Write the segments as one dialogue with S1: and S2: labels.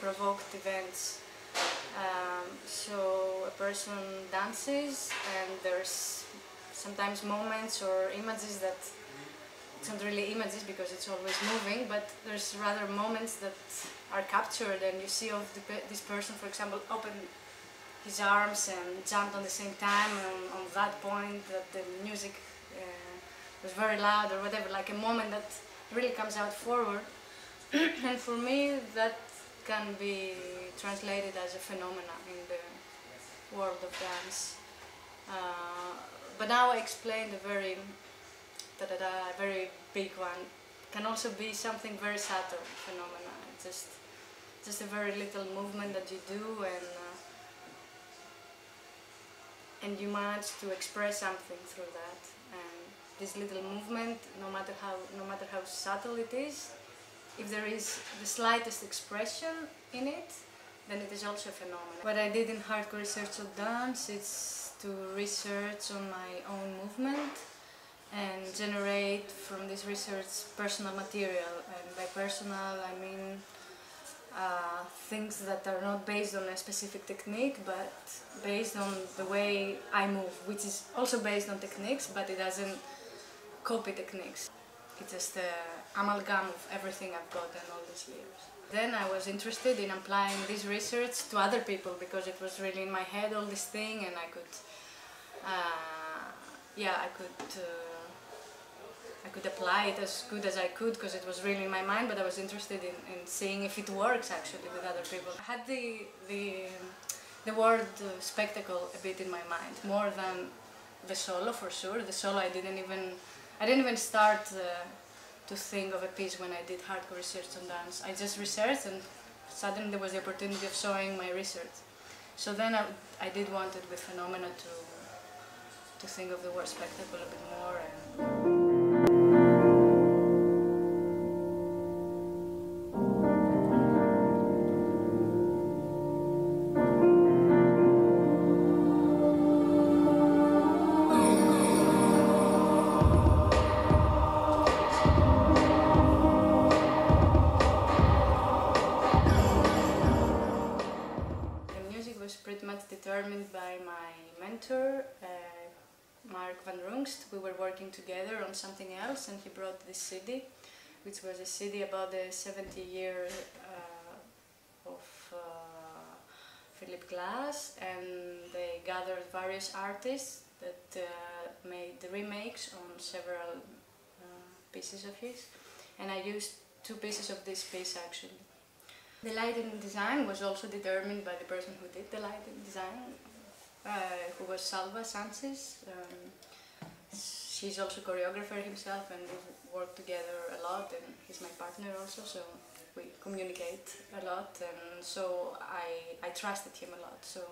S1: provoked events. So a person dances and there's sometimes moments or images that, it's not really images because it's always moving, but there's rather moments that are captured and you see of this person, for example, open his arms and jumped on the same time on that point that the music was very loud or whatever, like a moment that really comes out forward. And for me that can be translated as a phenomena in the world of dance. But now I explained a very big one. Can also be something very subtle phenomena. It's just a very little movement that you do and you manage to express something through that. And this little movement, no matter how subtle it is, if there is the slightest expression in it, then it is also a phenomenon. What I did in hardcore research of dance is to research on my own movement and generate from this research personal material. And by personal I mean things that are not based on a specific technique, but based on the way I move, which is also based on techniques, but it doesn't copy techniques. It's just an amalgam of everything I've gotten all these years. Then I was interested in applying this research to other people because it was really in my head, all this thing, and I could apply it as good as I could because it was really in my mind, but I was interested in seeing if it works actually with other people. I had the word spectacle a bit in my mind, more than the solo for sure. The solo I didn't even start to think of a piece when I did hardcore research on dance. I just researched and suddenly there was the opportunity of showing my research. So then I did want it with phenomena to think of the word spectacle a bit more. Pretty much determined by my mentor, Vardarou. We were working together on something else and he brought this CD, which was a CD about the 70 years of Philip Glass, and they gathered various artists that made remakes on several pieces of his, and I used 2 pieces of this piece actually. The lighting design was also determined by the person who did the lighting design, who was Salva Sanchez. He's also a choreographer himself and we work together a lot, and he's my partner also, so we communicate a lot, and so I trusted him a lot. So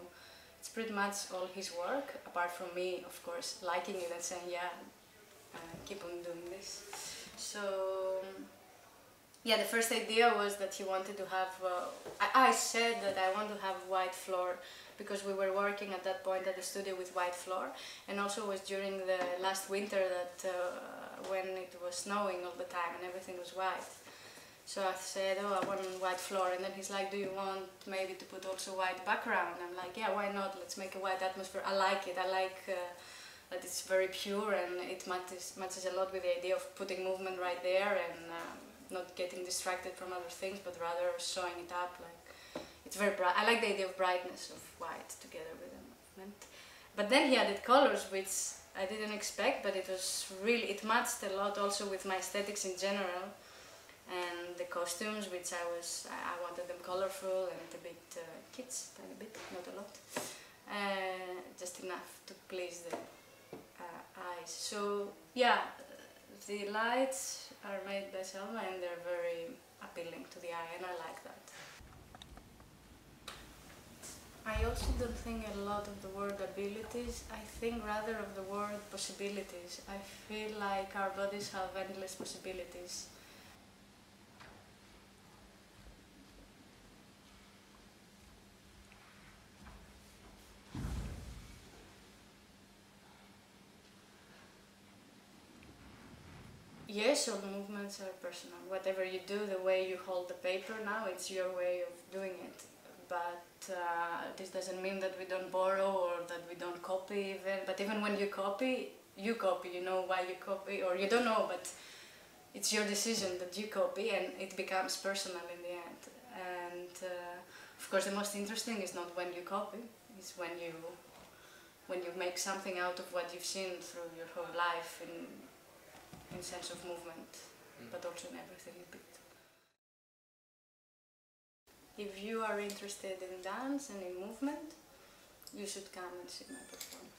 S1: it's pretty much all his work, apart from me, of course, liking it and saying, yeah, keep on doing this. So yeah, the first idea was that he wanted to have, I said that I want to have white floor because we were working at that point at the studio with white floor, and also it was during the last winter that when it was snowing all the time and everything was white. So I said, oh, I want white floor, and then he's like, do you want maybe to put also white background? I'm like, yeah, why not, let's make a white atmosphere. I like it, I like that it's very pure and it matches a lot with the idea of putting movement right there and not getting distracted from other things, but rather showing it up. Like, it's very bright. I like the idea of brightness of white together with the movement. But then he added colors, which I didn't expect, but it was really, it matched a lot also with my aesthetics in general, and the costumes, which I wanted them colorful and a bit kids, tiny bit, not a lot, just enough to please the eyes. So yeah, the lights are made by Selma and they're very appealing to the eye, and I like that. I also don't think a lot of the word abilities, I think rather of the word possibilities. I feel like our bodies have endless possibilities. Yes, all movements movements are personal. Whatever you do, the way you hold the paper now, it's your way of doing it. But this doesn't mean that we don't borrow or that we don't copy even. But even when you copy, you know why you copy, or you don't know, but it's your decision that you copy, and it becomes personal in the end. And of course the most interesting is not when you copy, it's when you make something out of what you've seen through your whole life in sense of movement, but also in everything you picked. If you are interested in dance and in movement, you should come and see my performance.